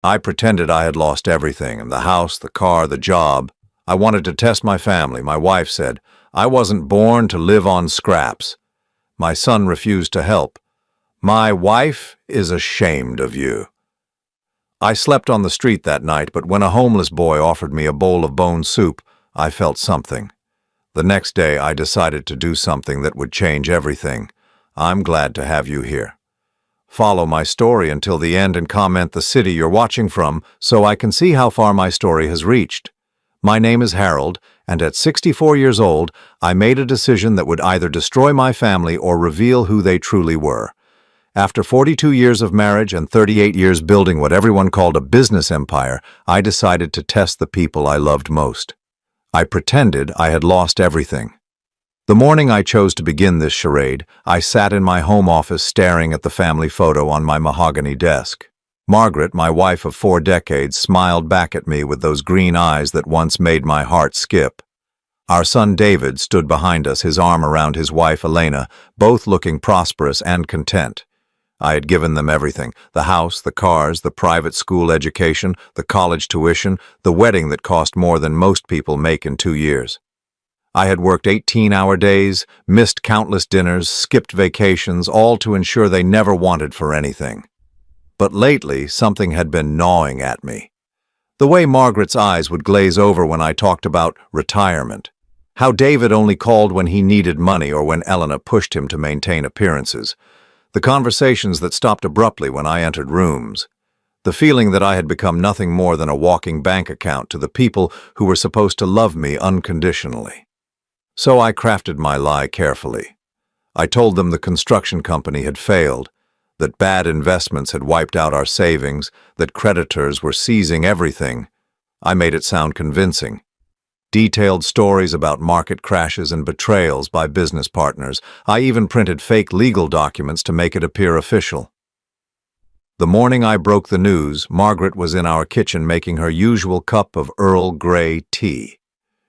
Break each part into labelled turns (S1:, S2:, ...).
S1: I pretended I had lost everything, the house, the car, the job. I wanted to test my family. My wife said, I wasn't born to live on scraps. My son refused to help. My wife is ashamed of you. I slept on the street that night, but when a homeless boy offered me a bowl of bone soup, I felt something. The next day, I decided to do something that would change everything. I'm glad to have you here. Follow my story until the end and comment the city you're watching from so I can see how far my story has reached. My name is Harold, and at 64 years old, I made a decision that would either destroy my family or reveal who they truly were. After 42 years of marriage and 38 years building what everyone called a business empire, I decided to test the people I loved most. I pretended I had lost everything. The morning I chose to begin this charade, I sat in my home office staring at the family photo on my mahogany desk. Margaret, my wife of 4 decades, smiled back at me with those green eyes that once made my heart skip. Our son David stood behind us, his arm around his wife Elena, both looking prosperous and content. I had given them everything: the house, the cars, the private school education, the college tuition, the wedding that cost more than most people make in 2 years. I had worked 18-hour days, missed countless dinners, skipped vacations, all to ensure they never wanted for anything. But lately, something had been gnawing at me. The way Margaret's eyes would glaze over when I talked about retirement. How David only called when he needed money or when Elena pushed him to maintain appearances. The conversations that stopped abruptly when I entered rooms. The feeling that I had become nothing more than a walking bank account to the people who were supposed to love me unconditionally. So I crafted my lie carefully. I told them the construction company had failed, that bad investments had wiped out our savings, that creditors were seizing everything. I made it sound convincing. Detailed stories about market crashes and betrayals by business partners. I even printed fake legal documents to make it appear official. The morning I broke the news, Margaret was in our kitchen making her usual cup of Earl Grey tea.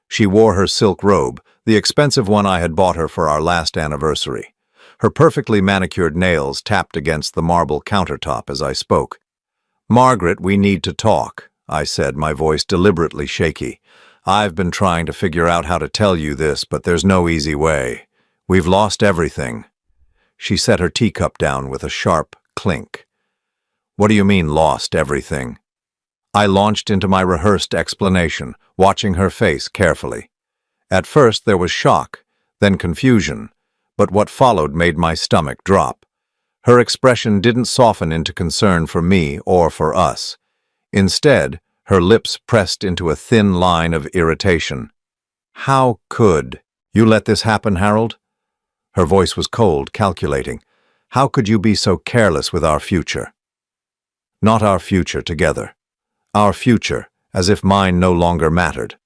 S1: She wore her silk robe, the expensive one I had bought her for our last anniversary. Her perfectly manicured nails tapped against the marble countertop as I spoke. "Margaret, we need to talk," I said, my voice deliberately shaky. "I've been trying to figure out how to tell you this, but there's no easy way. We've lost everything." She set her teacup down with a sharp clink. "What do you mean, lost everything?" I launched into my rehearsed explanation, watching her face carefully. At first there was shock, then confusion, but what followed made my stomach drop. Her expression didn't soften into concern for me or for us. Instead, her lips pressed into a thin line of irritation. "How could you let this happen, Harold?" Her voice was cold, calculating. "How could you be so careless with our future?" Not our future together. Our future, as if mine no longer mattered.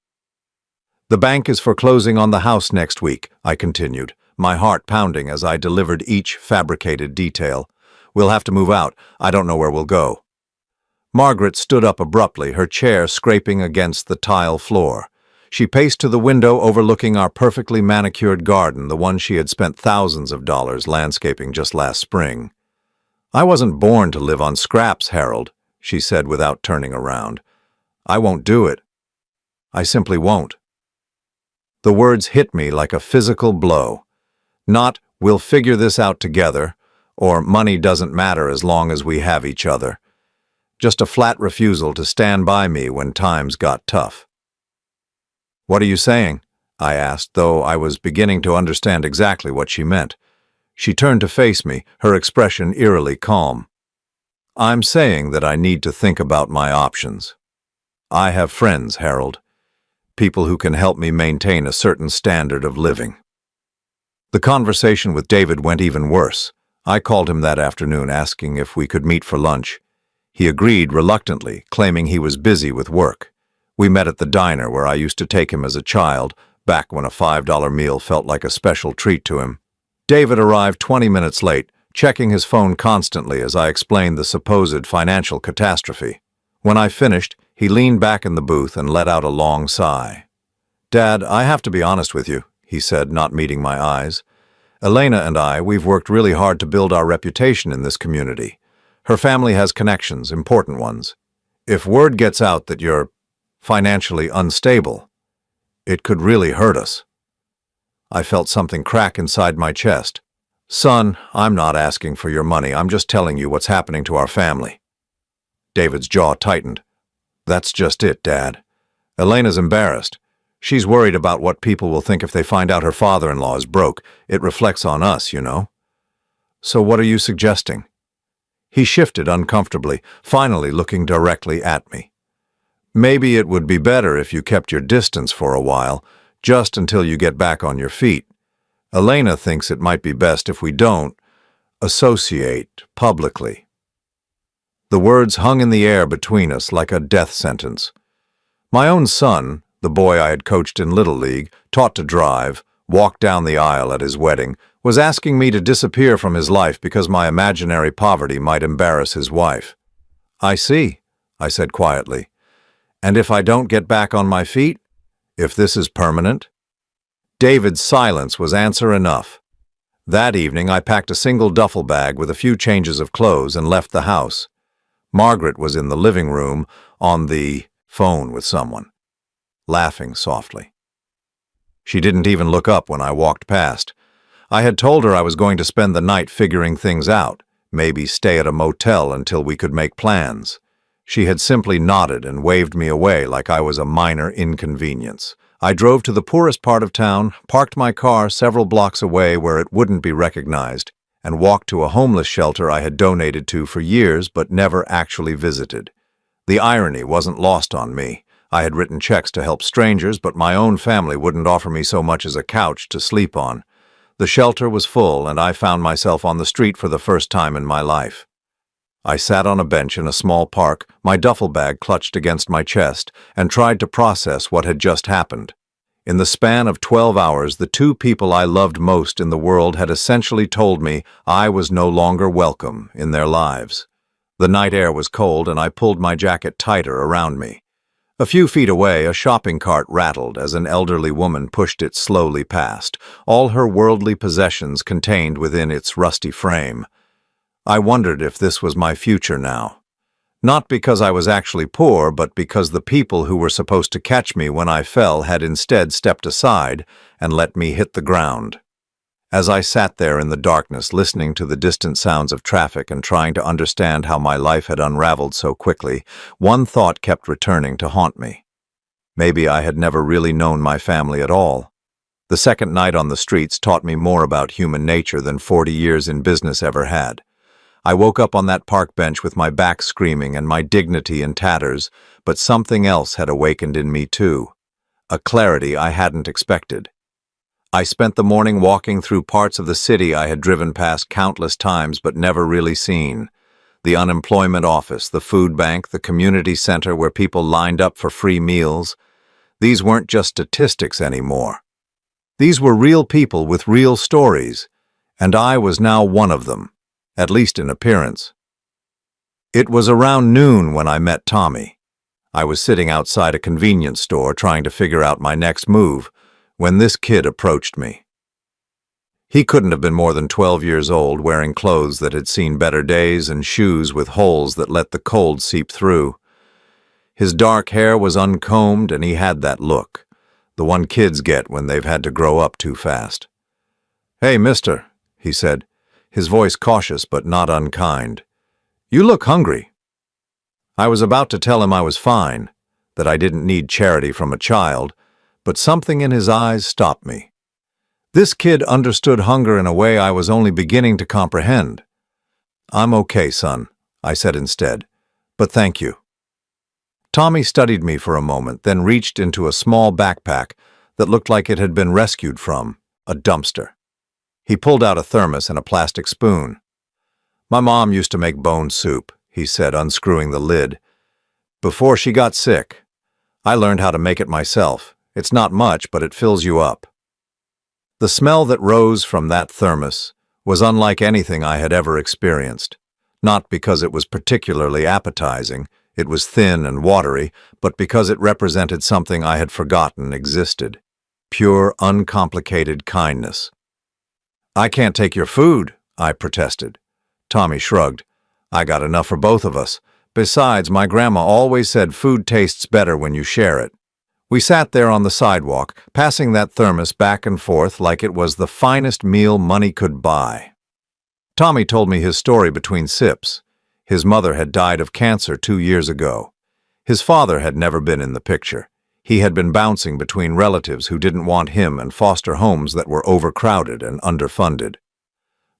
S1: "The bank is foreclosing on the house next week," I continued, my heart pounding as I delivered each fabricated detail. "We'll have to move out. I don't know where we'll go." Margaret stood up abruptly, her chair scraping against the tile floor. She paced to the window overlooking our perfectly manicured garden, the one she had spent thousands of dollars landscaping just last spring. "I wasn't born to live on scraps, Harold," she said without turning around. "I won't do it. I simply won't." The words hit me like a physical blow. Not, "We'll figure this out together," or "money doesn't matter as long as we have each other." Just a flat refusal to stand by me when times got tough. "What are you saying?" I asked, though I was beginning to understand exactly what she meant. She turned to face me, her expression eerily calm. "I'm saying that I need to think about my options. I have friends, Harold. People who can help me maintain a certain standard of living." The conversation with David went even worse. I called him that afternoon, asking if we could meet for lunch. He agreed reluctantly, claiming he was busy with work. We met at the diner where I used to take him as a child, back when a $5 meal felt like a special treat to him. David arrived 20 minutes late, checking his phone constantly as I explained the supposed financial catastrophe. When I finished, he leaned back in the booth and let out a long sigh. "Dad, I have to be honest with you," he said, not meeting my eyes. "Elena and we've worked really hard to build our reputation in this community. Her family has connections, important ones. If word gets out that you're financially unstable, it could really hurt us. I felt something crack inside my chest. Son, I'm not asking for your money. I'm just telling you what's happening to our family. David's jaw tightened. That's just it, Dad. Elena's embarrassed. She's worried about what people will think if they find out her father-in-law is broke. It reflects on us, you know. So what are you suggesting? He shifted uncomfortably, finally looking directly at me. Maybe it would be better if you kept your distance for a while, just until you get back on your feet. Elena thinks it might be best if we don't associate publicly. The words hung in the air between us like a death sentence. My own son, the boy I had coached in Little League, taught to drive, walked down the aisle at his wedding, was asking me to disappear from his life because my imaginary poverty might embarrass his wife. I see, I said quietly. And if I don't get back on my feet? If this is permanent? David's silence was answer enough. That evening I packed a single duffel bag with a few changes of clothes and left the house. Margaret was in the living room on the phone with someone, laughing softly. She didn't even look up when I walked past. I had told her I was going to spend the night figuring things out, maybe stay at a motel until we could make plans. She had simply nodded and waved me away like I was a minor inconvenience. I drove to the poorest part of town, parked my car several blocks away where it wouldn't be recognized, and walked to a homeless shelter I had donated to for years but never actually visited. The irony wasn't lost on me. I had written checks to help strangers, but my own family wouldn't offer me so much as a couch to sleep on. The shelter was full, and I found myself on the street for the first time in my life. I sat on a bench in a small park, my duffel bag clutched against my chest, and tried to process what had just happened. In the span of 12 hours, the two people I loved most in the world had essentially told me I was no longer welcome in their lives. The night air was cold, and I pulled my jacket tighter around me. A few feet away, a shopping cart rattled as an elderly woman pushed it slowly past, all her worldly possessions contained within its rusty frame. I wondered if this was my future now. Not because I was actually poor, but because the people who were supposed to catch me when I fell had instead stepped aside and let me hit the ground. As I sat there in the darkness, listening to the distant sounds of traffic and trying to understand how my life had unraveled so quickly, one thought kept returning to haunt me. Maybe I had never really known my family at all. The second night on the streets taught me more about human nature than 40 years in business ever had. I woke up on that park bench with my back screaming and my dignity in tatters, but something else had awakened in me too. A clarity I hadn't expected. I spent the morning walking through parts of the city I had driven past countless times but never really seen. The unemployment office, the food bank, the community center where people lined up for free meals. These weren't just statistics anymore. These were real people with real stories, and I was now one of them. At least in appearance. It was around noon when I met Tommy. I was sitting outside a convenience store trying to figure out my next move when this kid approached me. He couldn't have been more than 12 years old, wearing clothes that had seen better days and shoes with holes that let the cold seep through. His dark hair was uncombed and he had that look, the one kids get when they've had to grow up too fast. "Hey, mister," he said, his voice cautious but not unkind. "You look hungry." I was about to tell him I was fine, that I didn't need charity from a child, but something in his eyes stopped me. This kid understood hunger in a way I was only beginning to comprehend. "I'm okay, son," I said instead, "but thank you." Tommy studied me for a moment, then reached into a small backpack that looked like it had been rescued from a dumpster. He pulled out a thermos and a plastic spoon. "My mom used to make bone soup," he said, unscrewing the lid. "Before she got sick. I learned how to make it myself. It's not much, but it fills you up." The smell that rose from that thermos was unlike anything I had ever experienced. Not because it was particularly appetizing, it was thin and watery, but because it represented something I had forgotten existed. Pure, uncomplicated kindness. "I can't take your food," I protested. Tommy shrugged. "I got enough for both of us, Besides, my grandma always said food tastes better when you share it. We sat there on the sidewalk, passing that thermos back and forth like it was the finest meal money could buy. Tommy told me his story between sips. His mother had died of cancer 2 years ago. His father had never been in the picture. He had been bouncing between relatives who didn't want him and foster homes that were overcrowded and underfunded.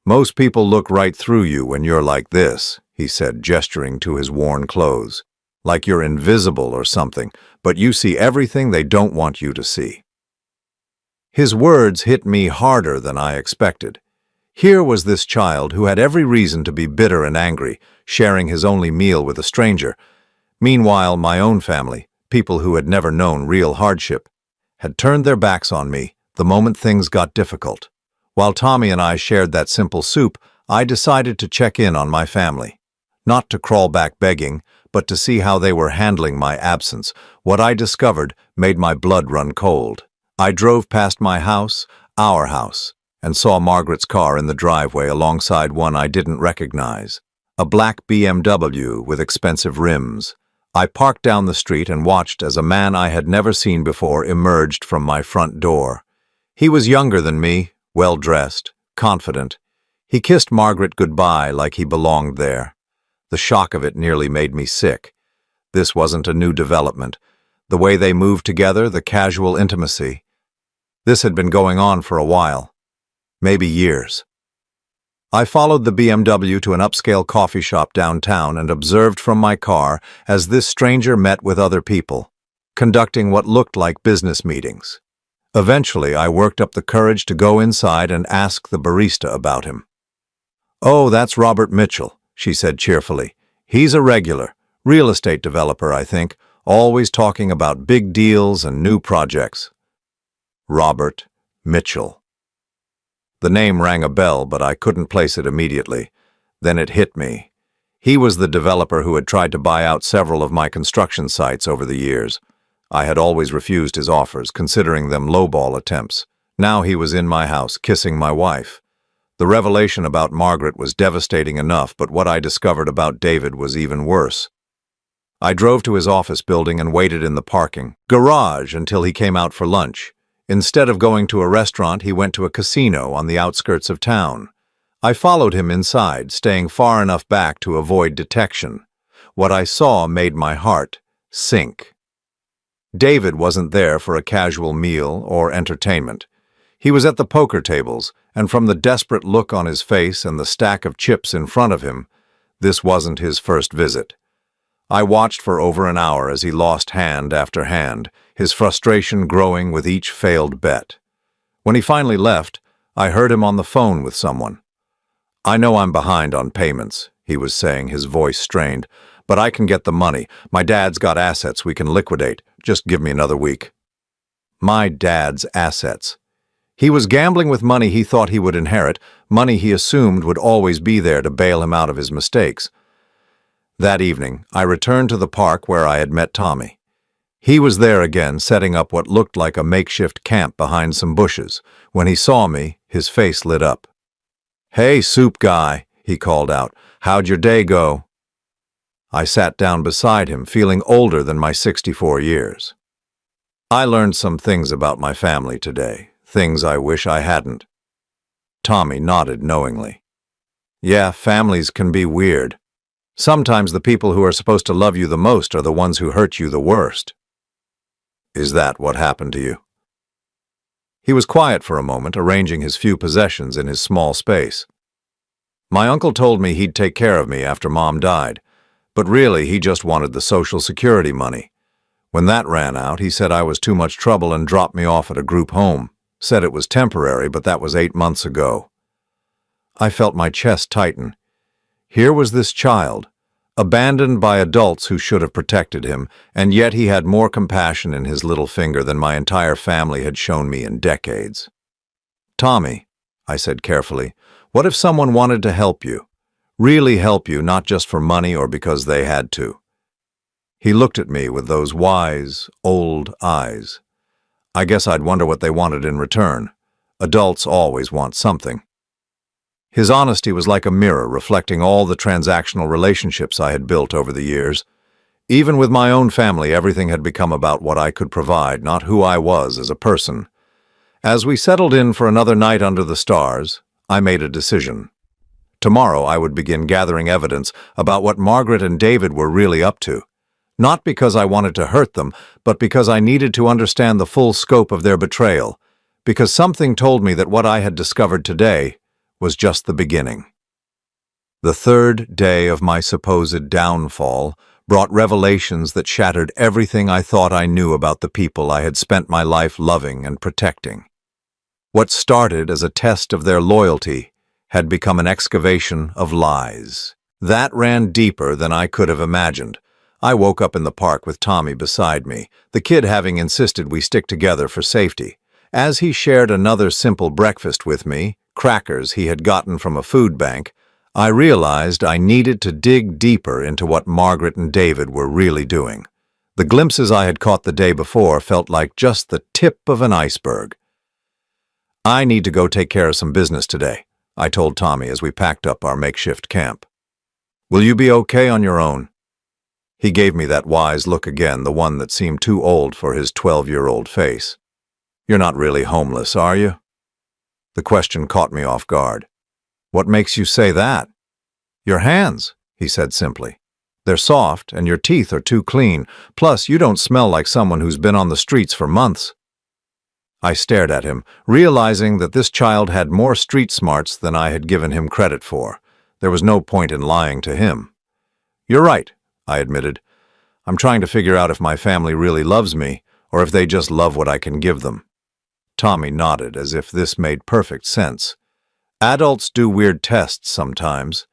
S1: "Most people look right through you when you're like this," he said, gesturing to his worn clothes. "Like you're invisible or something, but you see everything they don't want you to see." His words hit me harder than I expected. Here was this child who had every reason to be bitter and angry, sharing his only meal with a stranger. Meanwhile, my own family, people who had never known real hardship, had turned their backs on me the moment things got difficult. While Tommy and I shared that simple soup, I decided to check in on my family. Not to crawl back begging, but to see how they were handling my absence. What I discovered made my blood run cold. I drove past my house, our house, and saw Margaret's car in the driveway alongside one I didn't recognize. A black BMW with expensive rims. I parked down the street and watched as a man I had never seen before emerged from my front door. He was younger than me, well-dressed, confident. He kissed Margaret goodbye like he belonged there. The shock of it nearly made me sick. This wasn't a new development. The way they moved together, the casual intimacy. This had been going on for a while. Maybe years. I followed the BMW to an upscale coffee shop downtown and observed from my car as this stranger met with other people, conducting what looked like business meetings. Eventually, I worked up the courage to go inside and ask the barista about him. "Oh, that's Robert Mitchell," she said cheerfully. "He's a regular, real estate developer, I think, always talking about big deals and new projects." Robert Mitchell. The name rang a bell, but I couldn't place it immediately. Then it hit me. He was the developer who had tried to buy out several of my construction sites over the years. I had always refused his offers, considering them lowball attempts. Now he was in my house, kissing my wife. The revelation about Margaret was devastating enough, but what I discovered about David was even worse. I drove to his office building and waited in the parking garage until he came out for lunch. Instead of going to a restaurant, he went to a casino on the outskirts of town. I followed him inside, staying far enough back to avoid detection. What I saw made my heart sink. David wasn't there for a casual meal or entertainment. He was at the poker tables, and from the desperate look on his face and the stack of chips in front of him, this wasn't his first visit. I watched for over an hour as he lost hand after hand, his frustration growing with each failed bet. When he finally left, I heard him on the phone with someone. "I know I'm behind on payments," he was saying, his voice strained, "but I can get the money. My dad's got assets we can liquidate. Just give me another week." My dad's assets. He was gambling with money he thought he would inherit, money he assumed would always be there to bail him out of his mistakes. That evening, I returned to the park where I had met Tommy. He was there again, setting up what looked like a makeshift camp behind some bushes. When he saw me, his face lit up. "Hey, soup guy," he called out. "How'd your day go?" I sat down beside him, feeling older than my 64 years. "I learned some things about my family today, things I wish I hadn't." Tommy nodded knowingly. "Yeah, families can be weird. Sometimes the people who are supposed to love you the most are the ones who hurt you the worst." "Is that what happened to you?" He was quiet for a moment, arranging his few possessions in his small space. "My uncle told me he'd take care of me after Mom died, but really he just wanted the Social Security money. When that ran out, he said I was too much trouble and dropped me off at a group home. Said it was temporary, but that was 8 months ago." I felt my chest tighten. Here was this child, abandoned by adults who should have protected him, and yet he had more compassion in his little finger than my entire family had shown me in decades. "Tommy," I said carefully, "what if someone wanted to help you? Really help you, not just for money or because they had to?" He looked at me with those wise, old eyes. I guess I'd wonder what they wanted in return. Adults always want something. His honesty was like a mirror reflecting all the transactional relationships I had built over the years. Even with my own family, everything had become about what I could provide, not who I was as a person. As we settled in for another night under the stars, I made a decision. Tomorrow I would begin gathering evidence about what Margaret and David were really up to. Not because I wanted to hurt them, but because I needed to understand the full scope of their betrayal, because something told me that what I had discovered today was just the beginning. The third day of my supposed downfall brought revelations that shattered everything I thought I knew about the people I had spent my life loving and protecting. What started as a test of their loyalty had become an excavation of lies. That ran deeper than I could have imagined. I woke up in the park with Tommy beside me, the kid having insisted we stick together for safety. As he shared another simple breakfast with me, crackers he had gotten from a food bank, I realized I needed to dig deeper into what Margaret and David were really doing. The glimpses I had caught the day before felt like just the tip of an iceberg. "I need to go take care of some business today," I told Tommy as we packed up our makeshift camp. "Will you be okay on your own?" He gave me that wise look again, the one that seemed too old for his 12-year-old face. "You're not really homeless, are you?" The question caught me off guard. "What makes you say that?" "Your hands," he said simply. "They're soft, and your teeth are too clean. Plus, you don't smell like someone who's been on the streets for months." I stared at him, realizing that this child had more street smarts than I had given him credit for. There was no point in lying to him. "You're right," I admitted. "I'm trying to figure out if my family really loves me, or if they just love what I can give them." Tommy nodded, as if this made perfect sense. "Adults do weird tests sometimes.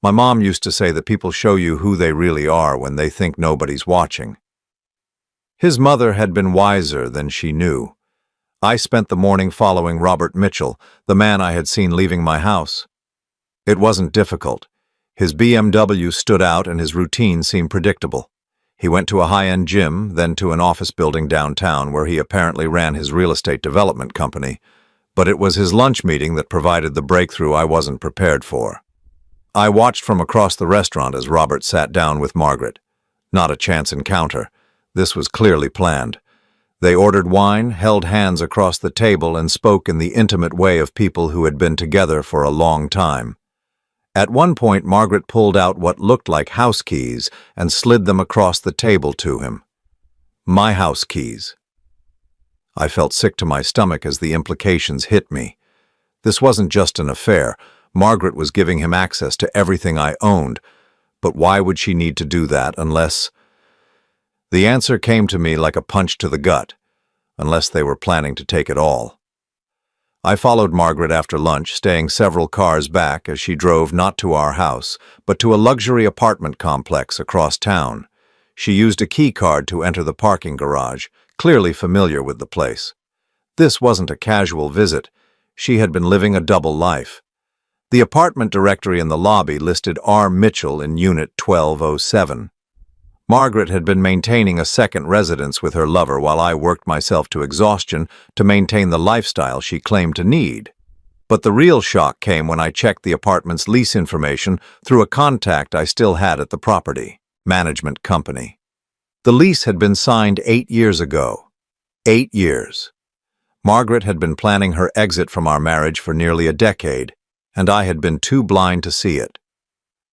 S1: My mom used to say that people show you who they really are when they think nobody's watching." His mother had been wiser than she knew. I spent the morning following Robert Mitchell, the man I had seen leaving my house. It wasn't difficult. His BMW stood out and his routine seemed predictable. He went to a high-end gym, then to an office building downtown where he apparently ran his real estate development company. But it was his lunch meeting that provided the breakthrough I wasn't prepared for. I watched from across the restaurant as Robert sat down with Margaret. Not a chance encounter. This was clearly planned. They ordered wine, held hands across the table, and spoke in the intimate way of people who had been together for a long time. At one point, Margaret pulled out what looked like house keys and slid them across the table to him. My house keys. I felt sick to my stomach as the implications hit me. This wasn't just an affair. Margaret was giving him access to everything I owned. But why would she need to do that unless... The answer came to me like a punch to the gut. Unless they were planning to take it all. I followed Margaret after lunch, staying several cars back as she drove not to our house, but to a luxury apartment complex across town. She used a key card to enter the parking garage, clearly familiar with the place. This wasn't a casual visit. She had been living a double life. The apartment directory in the lobby listed R. Mitchell in Unit 1207. Margaret had been maintaining a second residence with her lover while I worked myself to exhaustion to maintain the lifestyle she claimed to need. But the real shock came when I checked the apartment's lease information through a contact I still had at the property management company. The lease had been signed 8 years ago. 8 years. Margaret had been planning her exit from our marriage for nearly a decade, and I had been too blind to see it.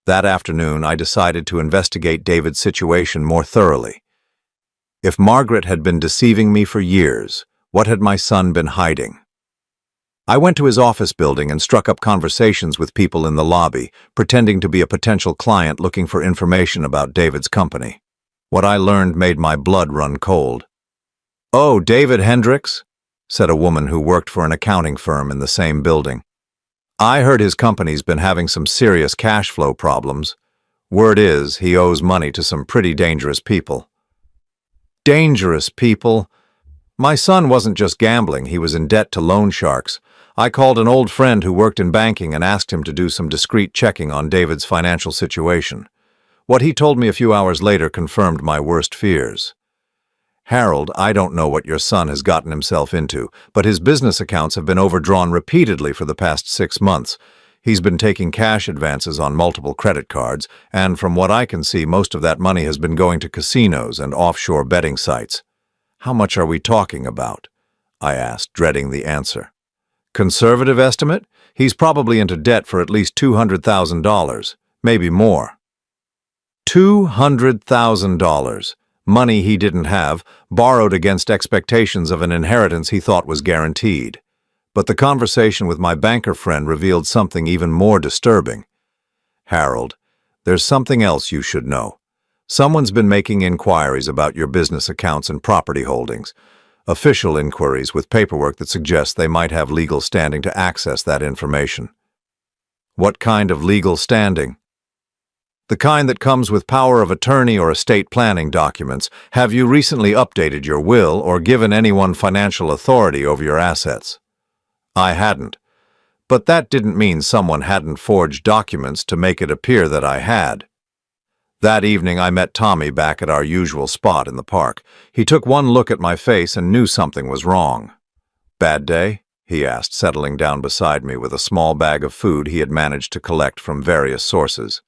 S1: That afternoon, I decided to investigate David's situation more thoroughly. If Margaret had been deceiving me for years, what had my son been hiding? I went to his office building and struck up conversations with people in the lobby, pretending to be a potential client looking for information about David's company. What I learned made my blood run cold. "Oh, David Hendricks," said a woman who worked for an accounting firm in the same building. "I heard his company's been having some serious cash flow problems. Word is, he owes money to some pretty dangerous people." Dangerous people? My son wasn't just gambling, he was in debt to loan sharks. I called an old friend who worked in banking and asked him to do some discreet checking on David's financial situation. What he told me a few hours later confirmed my worst fears. "Harold, I don't know what your son has gotten himself into, but his business accounts have been overdrawn repeatedly for the past 6 months. He's been taking cash advances on multiple credit cards, and from what I can see, most of that money has been going to casinos and offshore betting sites. How much are we talking about? I asked, dreading the answer. Conservative estimate? He's probably into debt for at least $200,000, maybe more. $200,000. Money he didn't have, borrowed against expectations of an inheritance he thought was guaranteed. But the conversation with my banker friend revealed something even more disturbing. Harold, there's something else you should know. Someone's been making inquiries about your business accounts and property holdings. Official inquiries with paperwork that suggests they might have legal standing to access that information. What kind of legal standing? The kind that comes with power of attorney or estate planning documents. Have you recently updated your will or given anyone financial authority over your assets? I hadn't. But that didn't mean someone hadn't forged documents to make it appear that I had. That evening I met Tommy back at our usual spot in the park. He took one look at my face and knew something was wrong. Bad day? He asked, settling down beside me with a small bag of food he had managed to collect from various sources.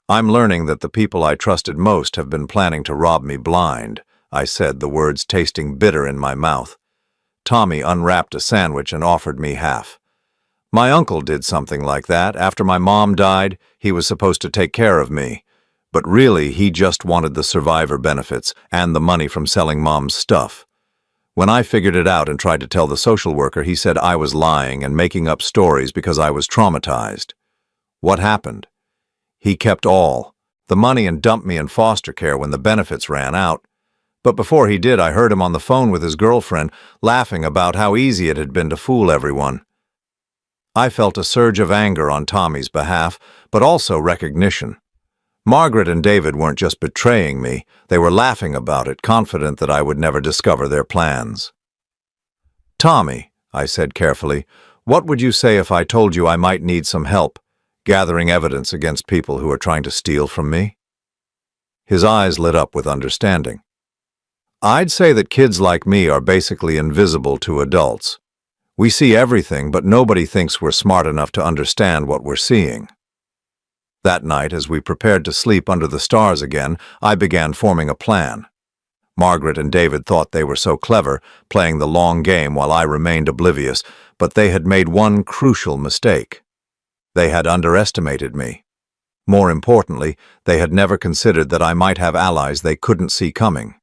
S1: I'm learning that the people I trusted most have been planning to rob me blind, I said, the words tasting bitter in my mouth. Tommy unwrapped a sandwich and offered me half. My uncle did something like that. After my mom died, he was supposed to take care of me. But really, he just wanted the survivor benefits and the money from selling Mom's stuff. When I figured it out and tried to tell the social worker, he said I was lying and making up stories because I was traumatized. What happened? He kept all the money and dumped me in foster care when the benefits ran out. But before he did, I heard him on the phone with his girlfriend, laughing about how easy it had been to fool everyone. I felt a surge of anger on Tommy's behalf, but also recognition. Margaret and David weren't just betraying me, they were laughing about it, confident that I would never discover their plans. Tommy, I said carefully, what would you say if I told you I might need some help gathering evidence against people who are trying to steal from me? His eyes lit up with understanding. I'd say that kids like me are basically invisible to adults. We see everything, but nobody thinks we're smart enough to understand what we're seeing. That night, as we prepared to sleep under the stars again, I began forming a plan. Margaret and David thought they were so clever, playing the long game while I remained oblivious, but they had made one crucial mistake. They had underestimated me. More importantly, they had never considered that I might have allies they couldn't see coming.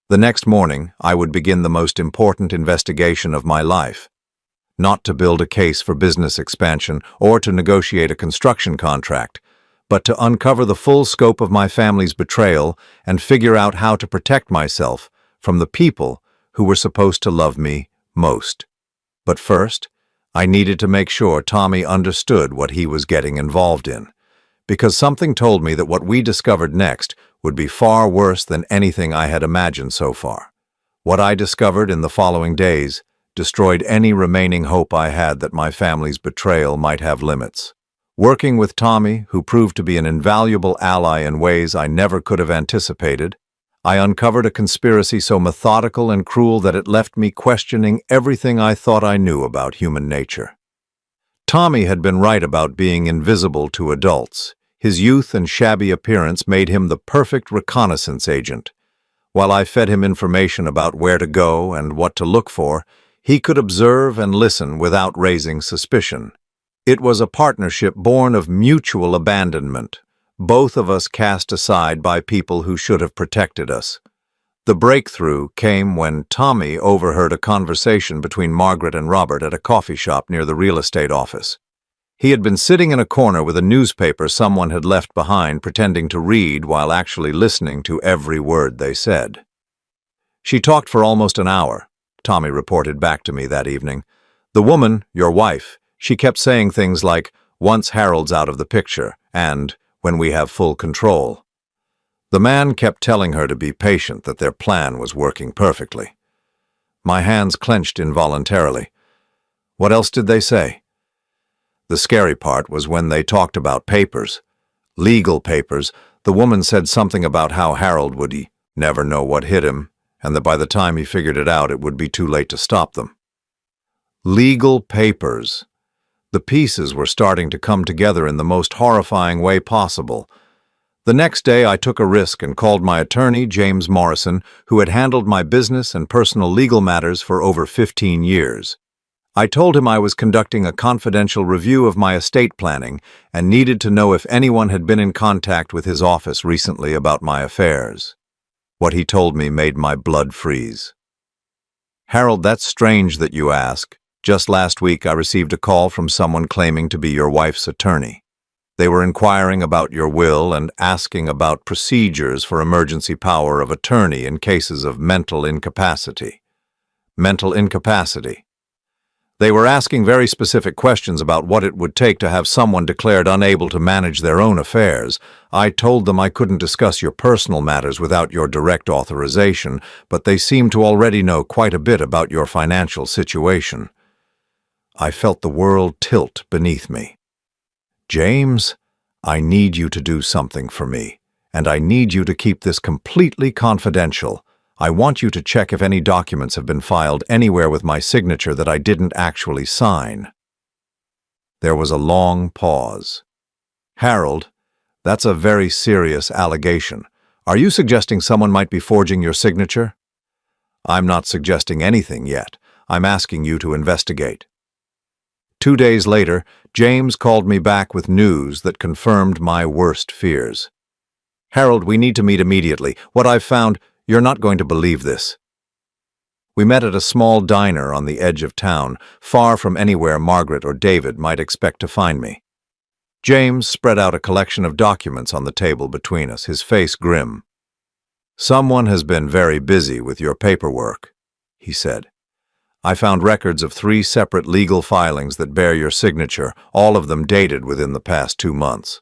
S1: The next morning, I would begin the most important investigation of my life. Not to build a case for business expansion or to negotiate a construction contract, but to uncover the full scope of my family's betrayal and figure out how to protect myself from the people who were supposed to love me most. But first, I needed to make sure Tommy understood what he was getting involved in, because something told me that what we discovered next would be far worse than anything I had imagined so far. What I discovered in the following days destroyed any remaining hope I had that my family's betrayal might have limits. Working with Tommy, who proved to be an invaluable ally in ways I never could have anticipated, I uncovered a conspiracy so methodical and cruel that it left me questioning everything I thought I knew about human nature. Tommy had been right about being invisible to adults. His youth and shabby appearance made him the perfect reconnaissance agent. While I fed him information about where to go and what to look for, he could observe and listen without raising suspicion. It was a partnership born of mutual abandonment, both of us cast aside by people who should have protected us. The breakthrough came when Tommy overheard a conversation between Margaret and Robert at a coffee shop near the real estate office. He had been sitting in a corner with a newspaper someone had left behind, pretending to read while actually listening to every word they said. She talked for almost an hour, Tommy reported back to me that evening. The woman, your wife, she kept saying things like, once Harold's out of the picture, and when we have full control. The man kept telling her to be patient, that their plan was working perfectly. My hands clenched involuntarily. What else did they say? The scary part was when they talked about papers. Legal papers. The woman said something about how Harold would never know what hit him, and that by the time he figured it out, it would be too late to stop them. Legal papers. The pieces were starting to come together in the most horrifying way possible. The next day, I took a risk and called my attorney, James Morrison, who had handled my business and personal legal matters for over 15 years. I told him I was conducting a confidential review of my estate planning and needed to know if anyone had been in contact with his office recently about my affairs. What he told me made my blood freeze. "Harold, that's strange that you ask. Just last week I received a call from someone claiming to be your wife's attorney. They were inquiring about your will and asking about procedures for emergency power of attorney in cases of mental incapacity." Mental incapacity. They were asking very specific questions about what it would take to have someone declared unable to manage their own affairs. I told them I couldn't discuss your personal matters without your direct authorization, but they seemed to already know quite a bit about your financial situation. I felt the world tilt beneath me. "James, I need you to do something for me, and I need you to keep this completely confidential. I want you to check if any documents have been filed anywhere with my signature that I didn't actually sign." There was a long pause. "Harold, that's a very serious allegation. Are you suggesting someone might be forging your signature?" "I'm not suggesting anything yet. I'm asking you to investigate." 2 days later, James called me back with news that confirmed my worst fears. "Harold, we need to meet immediately. What I've found, you're not going to believe this." We met at a small diner on the edge of town, far from anywhere Margaret or David might expect to find me. James spread out a collection of documents on the table between us, his face grim. "Someone has been very busy with your paperwork," he said. "I found records of 3 separate legal filings that bear your signature, all of them dated within the past 2 months.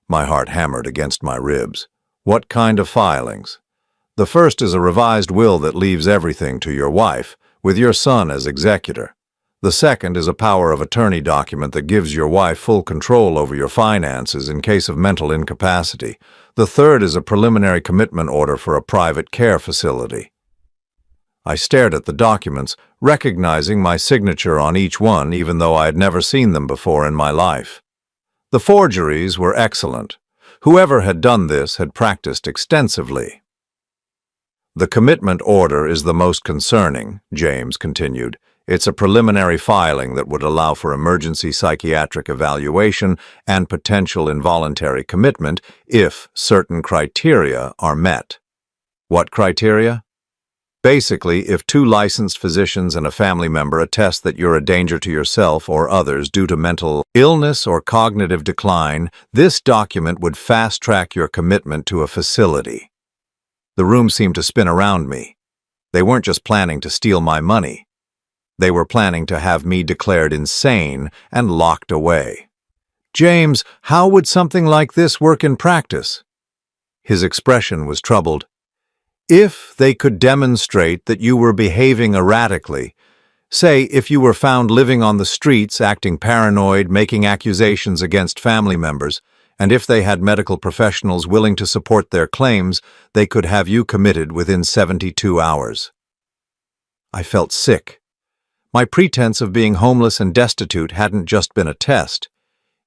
S1: My heart hammered against my ribs. "What kind of filings?" "The first is a revised will that leaves everything to your wife, with your son as executor. The second is a power of attorney document that gives your wife full control over your finances in case of mental incapacity. The third is a preliminary commitment order for a private care facility." I stared at the documents, recognizing my signature on each one even though I had never seen them before in my life. The forgeries were excellent. Whoever had done this had practiced extensively. "The commitment order is the most concerning," James continued. "It's a preliminary filing that would allow for emergency psychiatric evaluation and potential involuntary commitment if certain criteria are met." "What criteria?" "Basically, if 2 licensed physicians and a family member attest that you're a danger to yourself or others due to mental illness or cognitive decline, this document would fast-track your commitment to a facility." The room seemed to spin around me. They weren't just planning to steal my money. They were planning to have me declared insane and locked away. "James, how would something like this work in practice?" His expression was troubled. "If they could demonstrate that you were behaving erratically, say if you were found living on the streets, acting paranoid, making accusations against family members, and if they had medical professionals willing to support their claims, they could have you committed within 72 hours. I felt sick. My pretense of being homeless and destitute hadn't just been a test.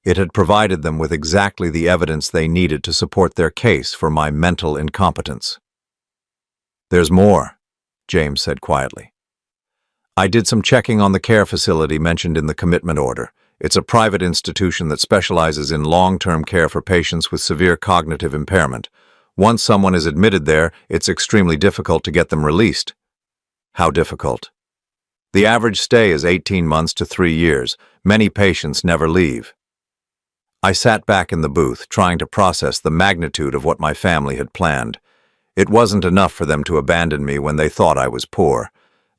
S1: It had provided them with exactly the evidence they needed to support their case for my mental incompetence. "There's more," James said quietly. "I did some checking on the care facility mentioned in the commitment order. It's a private institution that specializes in long-term care for patients with severe cognitive impairment. Once someone is admitted there, it's extremely difficult to get them released." "How difficult?" "The average stay is 18 months to 3 years. Many patients never leave." I sat back in the booth, trying to process the magnitude of what my family had planned. It wasn't enough for them to abandon me when they thought I was poor.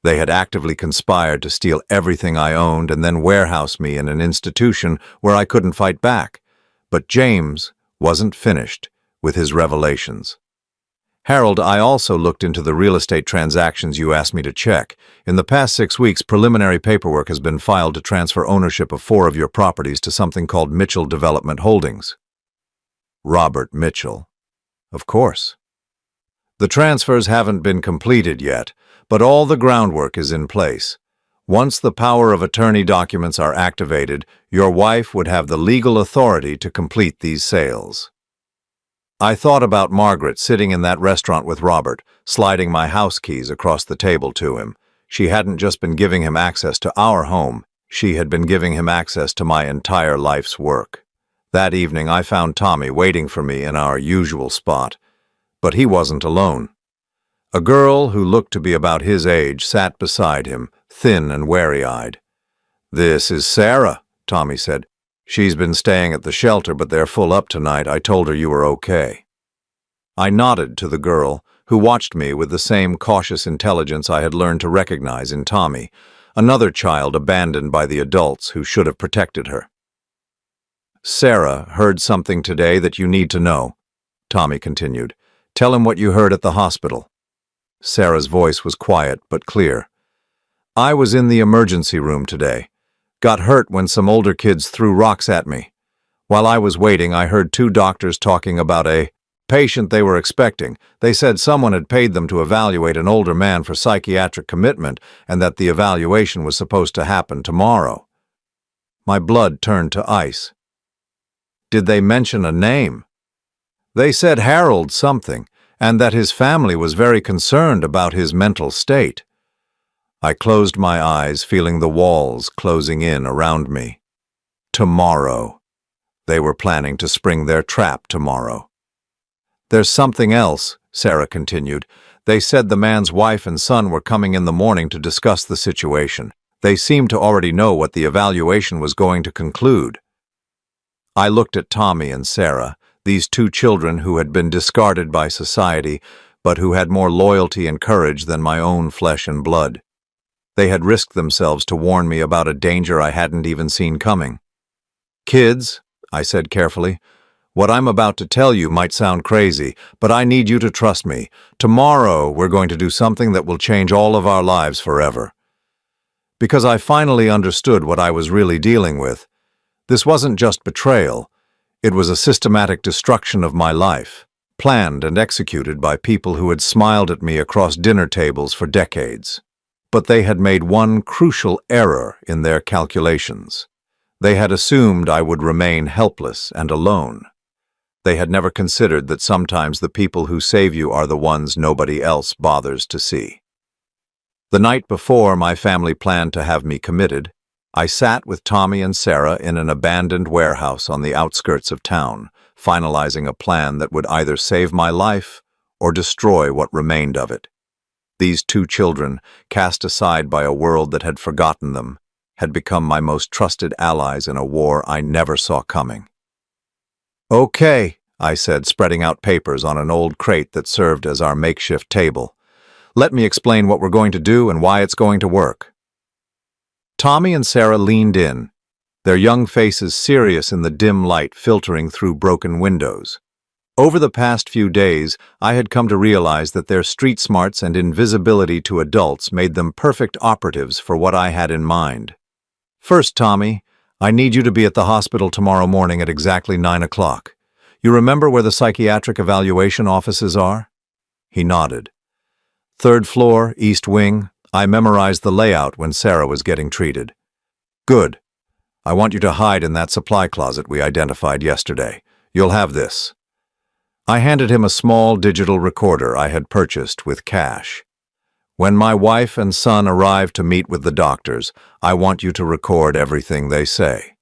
S1: They had actively conspired to steal everything I owned and then warehouse me in an institution where I couldn't fight back. But James wasn't finished with his revelations. "Harold, I also looked into the real estate transactions you asked me to check. In the past 6 weeks, preliminary paperwork has been filed to transfer ownership of 4 of your properties to something called Mitchell Development Holdings." "Robert Mitchell." "Of course." "The transfers haven't been completed yet, but all the groundwork is in place. Once the power of attorney documents are activated, your wife would have the legal authority to complete these sales. I thought about Margaret sitting in that restaurant with Robert, sliding my house keys across the table to him. She hadn't just been giving him access to our home, she had been giving him access to my entire life's work. That evening I found Tommy waiting for me in our usual spot, but he wasn't alone. A girl who looked to be about his age sat beside him, thin and wary-eyed. "This is Sarah," Tommy said. "She's been staying at the shelter, but they're full up tonight. I told her you were okay." I nodded to the girl, who watched me with the same cautious intelligence I had learned to recognize in Tommy, another child abandoned by the adults who should have protected her. "Sarah heard something today that you need to know," Tommy continued. "Tell him what you heard at the hospital." Sarah's voice was quiet but clear. "I was in the emergency room today. Got hurt when some older kids threw rocks at me. While I was waiting, I heard two doctors talking about a patient they were expecting. They said someone had paid them to evaluate an older man for psychiatric commitment and that the evaluation was supposed to happen tomorrow." My blood turned to ice. "Did they mention a name?" "They said Harold something, and that his family was very concerned about his mental state." I closed my eyes, feeling the walls closing in around me. Tomorrow. They were planning to spring their trap tomorrow. "There's something else," Sarah continued. "They said the man's wife and son were coming in the morning to discuss the situation. They seemed to already know what the evaluation was going to conclude." I looked at Tommy and Sarah, these two children who had been discarded by society, but who had more loyalty and courage than my own flesh and blood. They had risked themselves to warn me about a danger I hadn't even seen coming. "Kids," I said carefully, "what I'm about to tell you might sound crazy, but I need you to trust me. Tomorrow we're going to do something that will change all of our lives forever." Because I finally understood what I was really dealing with. This wasn't just betrayal. It was a systematic destruction of my life, planned and executed by people who had smiled at me across dinner tables for decades. But they had made one crucial error in their calculations. They had assumed I would remain helpless and alone. They had never considered that sometimes the people who save you are the ones nobody else bothers to see. The night before my family planned to have me committed, I sat with Tommy and Sarah in an abandoned warehouse on the outskirts of town, finalizing a plan that would either save my life or destroy what remained of it. These two children, cast aside by a world that had forgotten them, had become my most trusted allies in a war I never saw coming. "Okay," I said, spreading out papers on an old crate that served as our makeshift table. "Let me explain what we're going to do and why it's going to work." Tommy and Sarah leaned in, their young faces serious in the dim light filtering through broken windows. Over the past few days, I had come to realize that their street smarts and invisibility to adults made them perfect operatives for what I had in mind. "First, Tommy, I need you to be at the hospital tomorrow morning at exactly 9 o'clock. You remember where the psychiatric evaluation offices are?" He nodded. "Third floor, east wing. I memorized the layout when Sarah was getting treated." "Good. I want you to hide in that supply closet we identified yesterday. You'll have this." I handed him a small digital recorder I had purchased with cash. "When my wife and son arrive to meet with the doctors, I want you to record everything they say."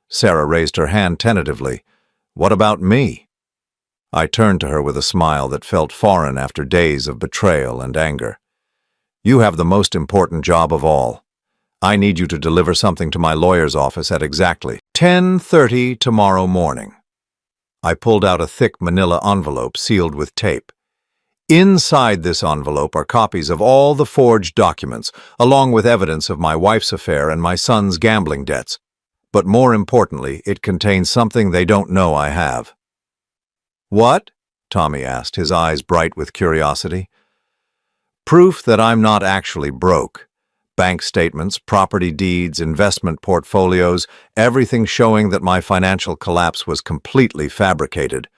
S1: Sarah raised her hand tentatively. "What about me?" I turned to her with a smile that felt foreign after days of betrayal and anger. "You have the most important job of all. I need you to deliver something to my lawyer's office at exactly 10:30 tomorrow morning." I pulled out a thick manila envelope sealed with tape. Inside this envelope are copies of all the forged documents, along with evidence of my wife's affair and my son's gambling debts. But more importantly, it contains something they don't know I have. "What?" Tommy asked, his eyes bright with curiosity. "Proof that I'm not actually broke. Bank statements, property deeds, investment portfolios, everything showing that my financial collapse was completely fabricated.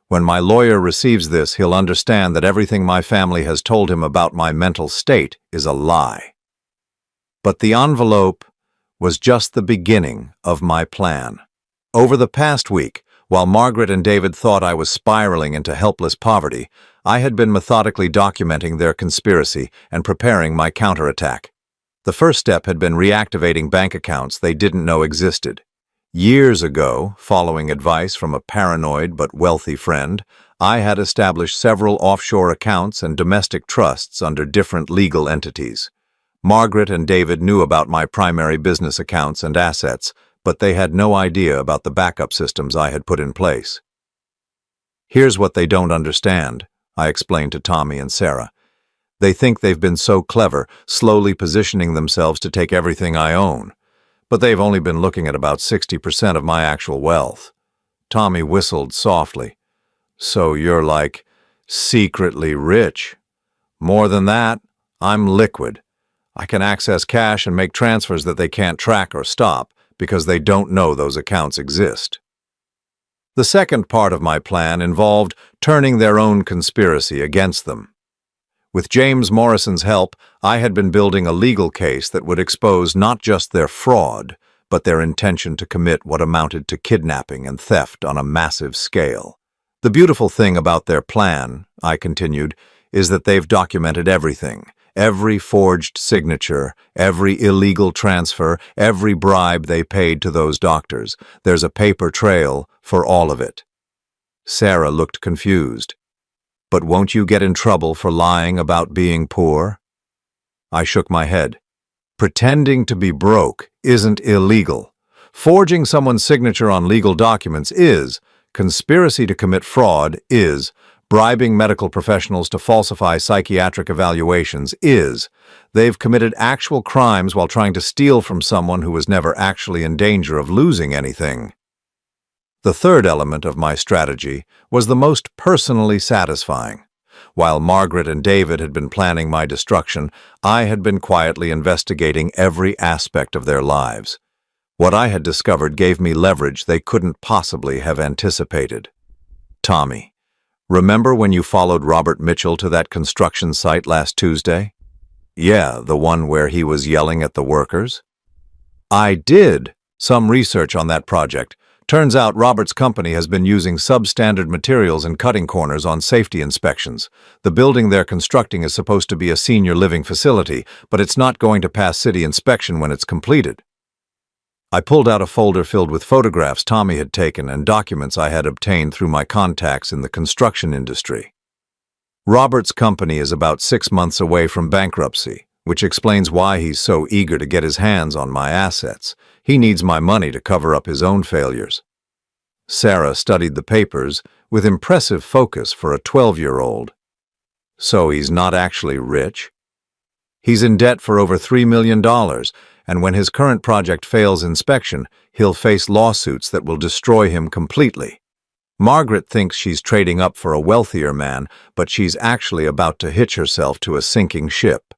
S1: When my lawyer receives this, he'll understand that everything my family has told him about my mental state is a lie." But the envelope was just the beginning of my plan. Over the past week, while Margaret and David thought I was spiraling into helpless poverty, I had been methodically documenting their conspiracy and preparing my counterattack. The first step had been reactivating bank accounts they didn't know existed. Years ago, following advice from a paranoid but wealthy friend, I had established several offshore accounts and domestic trusts under different legal entities. Margaret and David knew about my primary business accounts and assets, but they had no idea about the backup systems I had put in place. "Here's what they don't understand," I explained to Tommy and Sarah. "They think they've been so clever, slowly positioning themselves to take everything I own. But they've only been looking at about 60% of my actual wealth." Tommy whistled softly. "So you're like, secretly rich." "More than that, I'm liquid. I can access cash and make transfers that they can't track or stop because they don't know those accounts exist." The second part of my plan involved turning their own conspiracy against them. With James Morrison's help, I had been building a legal case that would expose not just their fraud, but their intention to commit what amounted to kidnapping and theft on a massive scale. "The beautiful thing about their plan," I continued, "is that they've documented everything. Every forged signature, every illegal transfer, every bribe they paid to those doctors. There's a paper trail for all of it." Sarah looked confused. "But won't you get in trouble for lying about being poor?" I shook my head. "Pretending to be broke isn't illegal. Forging someone's signature on legal documents is. Conspiracy to commit fraud is. Bribing medical professionals to falsify psychiatric evaluations is. They've committed actual crimes while trying to steal from someone who was never actually in danger of losing anything." The third element of my strategy was the most personally satisfying. While Margaret and David had been planning my destruction, I had been quietly investigating every aspect of their lives. What I had discovered gave me leverage they couldn't possibly have anticipated. "Tommy, remember when you followed Robert Mitchell to that construction site last Tuesday?" "Yeah, the one where he was yelling at the workers?" "I did some research on that project. Turns out Robert's company has been using substandard materials and cutting corners on safety inspections. The building they're constructing is supposed to be a senior living facility, but it's not going to pass city inspection when it's completed." I pulled out a folder filled with photographs Tommy had taken and documents I had obtained through my contacts in the construction industry. "Robert's company is about 6 months away from bankruptcy, which explains why he's so eager to get his hands on my assets. He needs my money to cover up his own failures." Sarah studied the papers with impressive focus for a 12-year-old. "So he's not actually rich?" "He's in debt for over $3 million, and when his current project fails inspection, he'll face lawsuits that will destroy him completely. Margaret thinks she's trading up for a wealthier man, but she's actually about to hitch herself to a sinking ship."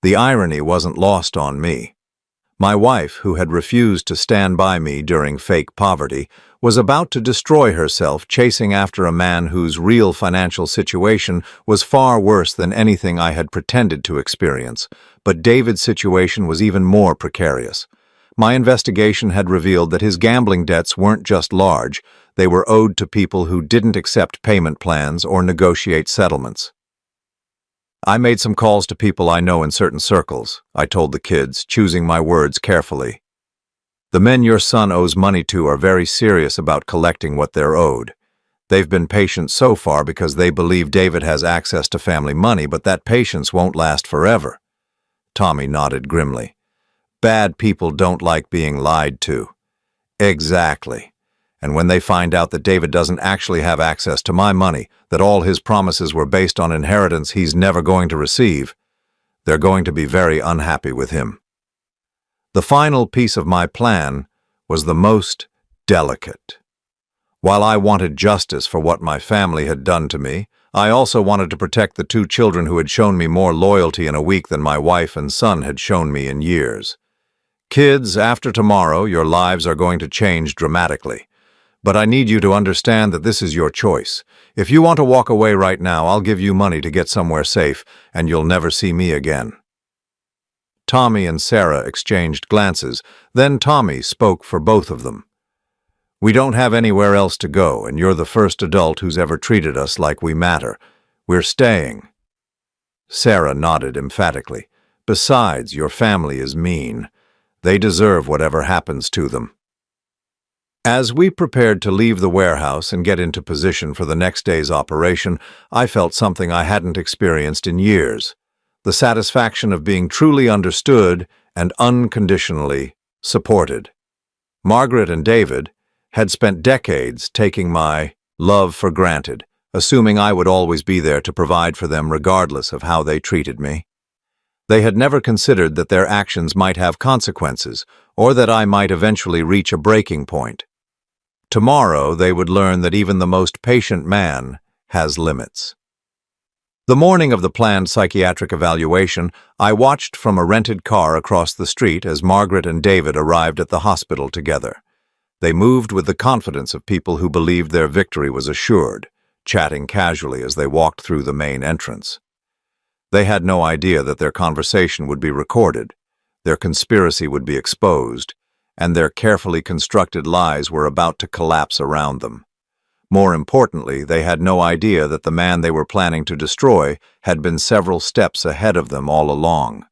S1: The irony wasn't lost on me. My wife, who had refused to stand by me during fake poverty, was about to destroy herself chasing after a man whose real financial situation was far worse than anything I had pretended to experience. But David's situation was even more precarious. My investigation had revealed that his gambling debts weren't just large, they were owed to people who didn't accept payment plans or negotiate settlements. "I made some calls to people I know in certain circles," I told the kids, choosing my words carefully. "The men your son owes money to are very serious about collecting what they're owed. They've been patient so far because they believe David has access to family money, but that patience won't last forever." Tommy nodded grimly. "Bad people don't like being lied to." "Exactly. And when they find out that David doesn't actually have access to my money, that all his promises were based on inheritance he's never going to receive, they're going to be very unhappy with him." The final piece of my plan was the most delicate. While I wanted justice for what my family had done to me, I also wanted to protect the 2 children who had shown me more loyalty in a week than my wife and son had shown me in years. "Kids, after tomorrow, your lives are going to change dramatically. But I need you to understand that this is your choice. If you want to walk away right now, I'll give you money to get somewhere safe, and you'll never see me again." Tommy and Sarah exchanged glances. Then Tommy spoke for both of them. "We don't have anywhere else to go, and you're the first adult who's ever treated us like we matter. We're staying." Sarah nodded emphatically. "Besides, your family is mean. They deserve whatever happens to them." As we prepared to leave the warehouse and get into position for the next day's operation, I felt something I hadn't experienced in years: the satisfaction of being truly understood and unconditionally supported. Margaret and David had spent decades taking my love for granted, assuming I would always be there to provide for them regardless of how they treated me. They had never considered that their actions might have consequences, or that I might eventually reach a breaking point. Tomorrow they would learn that even the most patient man has limits. The morning of the planned psychiatric evaluation, I watched from a rented car across the street as Margaret and David arrived at the hospital together. They moved with the confidence of people who believed their victory was assured, chatting casually as they walked through the main entrance. They had no idea that their conversation would be recorded, their conspiracy would be exposed, and their carefully constructed lies were about to collapse around them. More importantly, they had no idea that the man they were planning to destroy had been several steps ahead of them all along.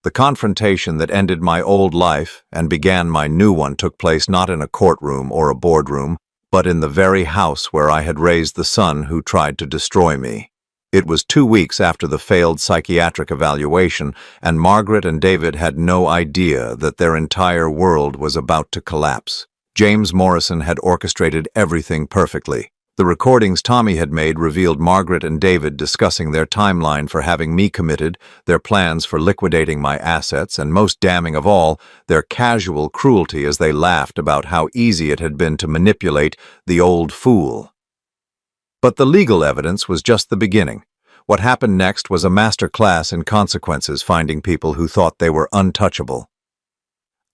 S1: The confrontation that ended my old life and began my new one took place not in a courtroom or a boardroom, but in the very house where I had raised the son who tried to destroy me. It was 2 weeks after the failed psychiatric evaluation, and Margaret and David had no idea that their entire world was about to collapse. James Morrison had orchestrated everything perfectly. The recordings Tommy had made revealed Margaret and David discussing their timeline for having me committed, their plans for liquidating my assets, and most damning of all, their casual cruelty as they laughed about how easy it had been to manipulate the old fool. But the legal evidence was just the beginning. What happened next was a master class in consequences, finding people who thought they were untouchable.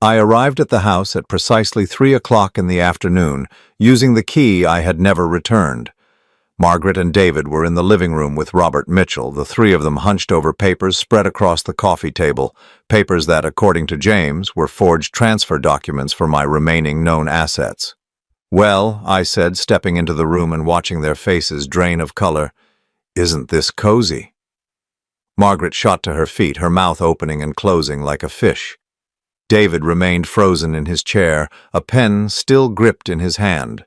S1: I arrived at the house at precisely 3 o'clock in the afternoon, using the key I had never returned. Margaret and David were in the living room with Robert Mitchell, the three of them hunched over papers spread across the coffee table, papers that, according to James, were forged transfer documents for my remaining known assets. "Well," I said, stepping into the room and watching their faces drain of color, "isn't this cozy?" Margaret shot to her feet, her mouth opening and closing like a fish. David remained frozen in his chair, a pen still gripped in his hand.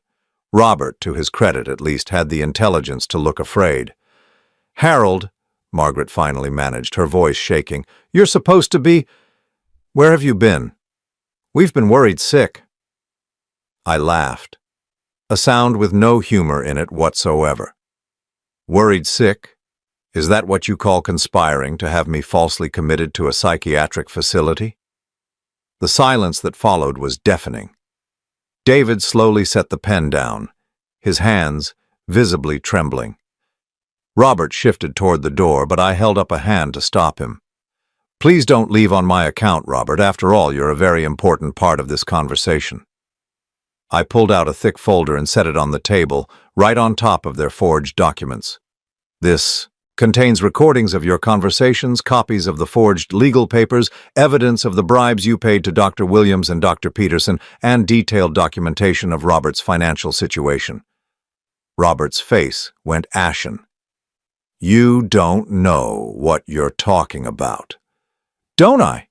S1: Robert, to his credit at least, had the intelligence to look afraid. "Harold," Margaret finally managed, her voice shaking, "you're supposed to be... Where have you been? We've been worried sick." I laughed, a sound with no humor in it whatsoever. "Worried sick? Is that what you call conspiring to have me falsely committed to a psychiatric facility?" The silence that followed was deafening. David slowly set the pen down, his hands visibly trembling. Robert shifted toward the door, but I held up a hand to stop him. "Please don't leave on my account, Robert. After all, you're a very important part of this conversation." I pulled out a thick folder and set it on the table, right on top of their forged documents. "This contains recordings of your conversations, copies of the forged legal papers, evidence of the bribes you paid to Dr. Williams and Dr. Peterson, and detailed documentation of Robert's financial situation." Robert's face went ashen. "You don't know what you're talking about." "Don't I?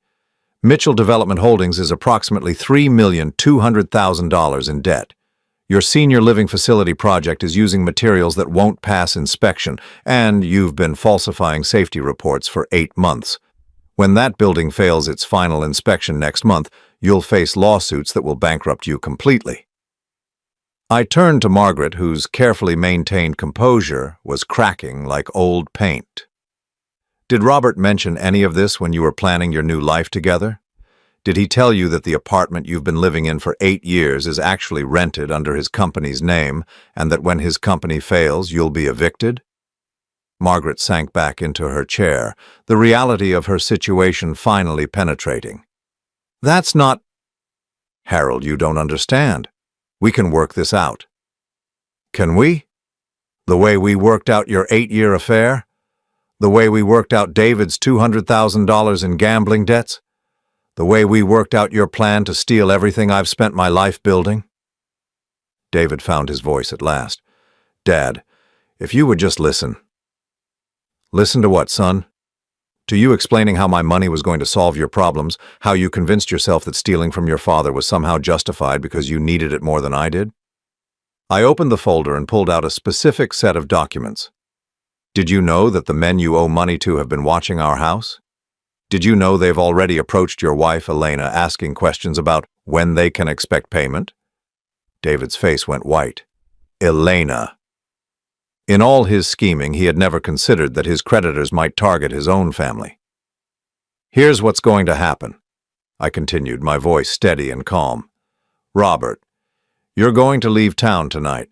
S1: Mitchell Development Holdings is approximately $3,200,000 in debt. Your senior living facility project is using materials that won't pass inspection, and you've been falsifying safety reports for 8 months. When that building fails its final inspection next month, you'll face lawsuits that will bankrupt you completely." I turned to Margaret, whose carefully maintained composure was cracking like old paint. "Did Robert mention any of this when you were planning your new life together? Did he tell you that the apartment you've been living in for 8 years is actually rented under his company's name, and that when his company fails, you'll be evicted?" Margaret sank back into her chair, the reality of her situation finally penetrating. "That's not—" "Harold, you don't understand. We can work this out." "Can we? The way we worked out your 8-year affair? The way we worked out David's $200,000 in gambling debts? The way we worked out your plan to steal everything I've spent my life building?" David found his voice at last. "Dad, if you would just listen." "Listen to what, son?" "To you explaining how my money was going to solve your problems, how you convinced yourself that stealing from your father was somehow justified because you needed it more than I did." I opened the folder and pulled out a specific set of documents. "Did you know that the men you owe money to have been watching our house? Did you know they've already approached your wife, Elena, asking questions about when they can expect payment?" David's face went white. Elena. In all his scheming, he had never considered that his creditors might target his own family. "Here's what's going to happen," I continued, my voice steady and calm. "Robert, you're going to leave town tonight.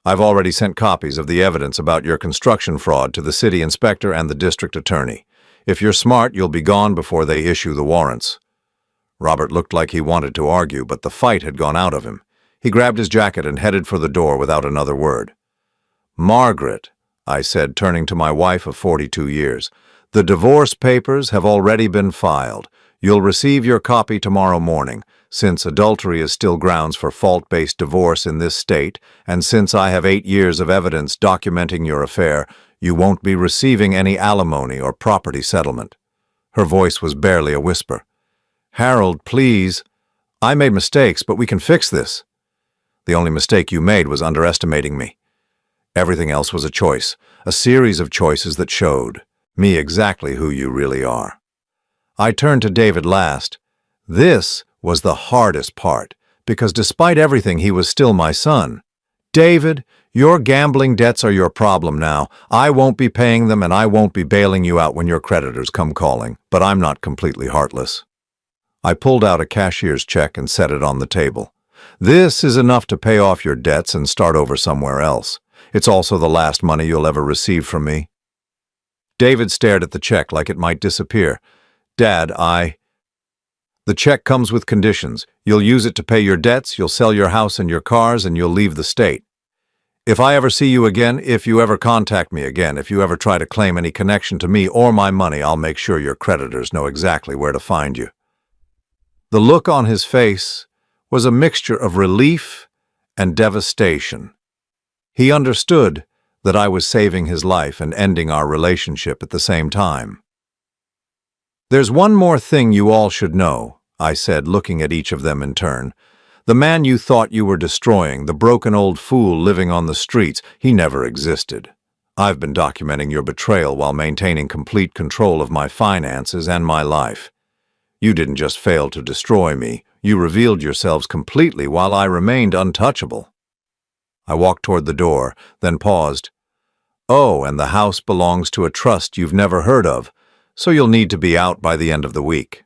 S1: I've already sent copies of the evidence about your construction fraud to the city inspector and the district attorney. If you're smart, you'll be gone before they issue the warrants." Robert looked like he wanted to argue, but the fight had gone out of him. He grabbed his jacket and headed for the door without another word. "Margaret," I said, turning to my wife of 42 years, "the divorce papers have already been filed. You'll receive your copy tomorrow morning. Since adultery is still grounds for fault-based divorce in this state, and since I have 8 years of evidence documenting your affair, you won't be receiving any alimony or property settlement." Her voice was barely a whisper. "Harold, please. I made mistakes, but we can fix this." "The only mistake you made was underestimating me. Everything else was a choice, a series of choices that showed me exactly who you really are." I turned to David last. This was the hardest part, because despite everything, he was still my son. "David, your gambling debts are your problem now. I won't be paying them, and I won't be bailing you out when your creditors come calling, but I'm not completely heartless." I pulled out a cashier's check and set it on the table. "This is enough to pay off your debts and start over somewhere else. It's also the last money you'll ever receive from me." David stared at the check like it might disappear. "Dad, The check comes with conditions. You'll use it to pay your debts, you'll sell your house and your cars, and you'll leave the state. If I ever see you again, if you ever contact me again, if you ever try to claim any connection to me or my money, I'll make sure your creditors know exactly where to find you." The look on his face was a mixture of relief and devastation. He understood that I was saving his life and ending our relationship at the same time. "There's one more thing you all should know," I said, looking at each of them in turn. "The man you thought you were destroying, the broken old fool living on the streets, he never existed. I've been documenting your betrayal while maintaining complete control of my finances and my life. You didn't just fail to destroy me, you revealed yourselves completely while I remained untouchable." I walked toward the door, then paused. "Oh, and the house belongs to a trust you've never heard of, so you'll need to be out by the end of the week."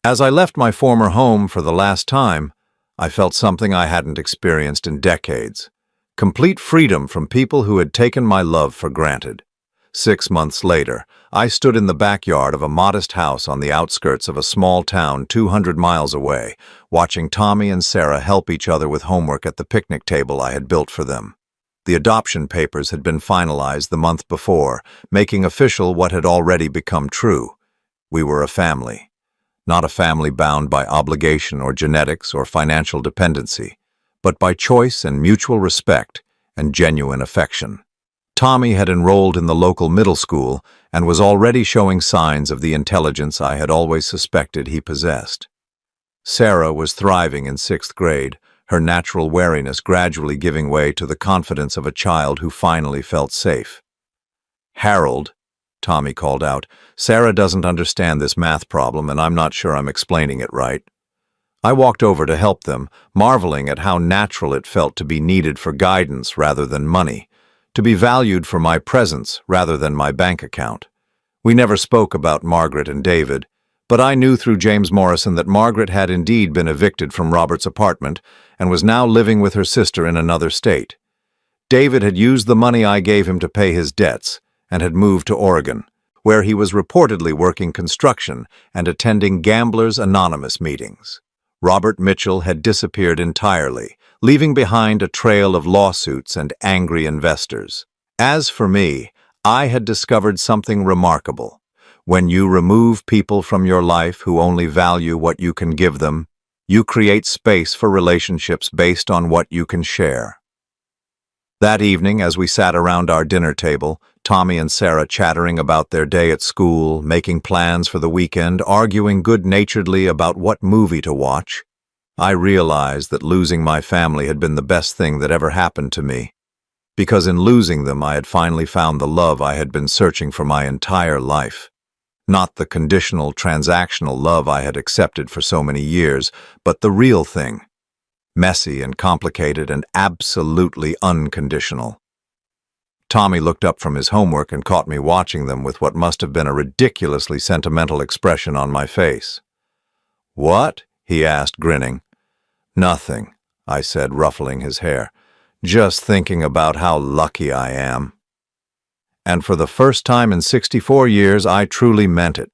S1: As I left my former home for the last time, I felt something I hadn't experienced in decades. Complete freedom from people who had taken my love for granted. 6 months later, I stood in the backyard of a modest house on the outskirts of a small town 200 miles away, watching Tommy and Sarah help each other with homework at the picnic table I had built for them. The adoption papers had been finalized the month before, making official what had already become true. We were a family. Not a family bound by obligation or genetics or financial dependency, but by choice and mutual respect and genuine affection. Tommy had enrolled in the local middle school and was already showing signs of the intelligence I had always suspected he possessed. Sarah was thriving in 6th grade, her natural wariness gradually giving way to the confidence of a child who finally felt safe. "Harold," Tommy called out, "Sarah doesn't understand this math problem, and I'm not sure I'm explaining it right." I walked over to help them, marveling at how natural it felt to be needed for guidance rather than money, to be valued for my presence rather than my bank account. We never spoke about Margaret and David, but I knew through James Morrison that Margaret had indeed been evicted from Robert's apartment and was now living with her sister in another state. David had used the money I gave him to pay his debts and had moved to Oregon, where he was reportedly working construction and attending Gamblers Anonymous meetings. Robert Mitchell had disappeared entirely, leaving behind a trail of lawsuits and angry investors. As for me, I had discovered something remarkable. When you remove people from your life who only value what you can give them, you create space for relationships based on what you can share. That evening, as we sat around our dinner table, Tommy and Sarah chattering about their day at school, making plans for the weekend, arguing good-naturedly about what movie to watch, I realized that losing my family had been the best thing that ever happened to me. Because in losing them, I had finally found the love I had been searching for my entire life. Not the conditional, transactional love I had accepted for so many years, but the real thing. Messy and complicated and absolutely unconditional. Tommy looked up from his homework and caught me watching them with what must have been a ridiculously sentimental expression on my face. "What?" he asked, grinning. "Nothing," I said, ruffling his hair. "Just thinking about how lucky I am." And for the first time in 64 years, I truly meant it.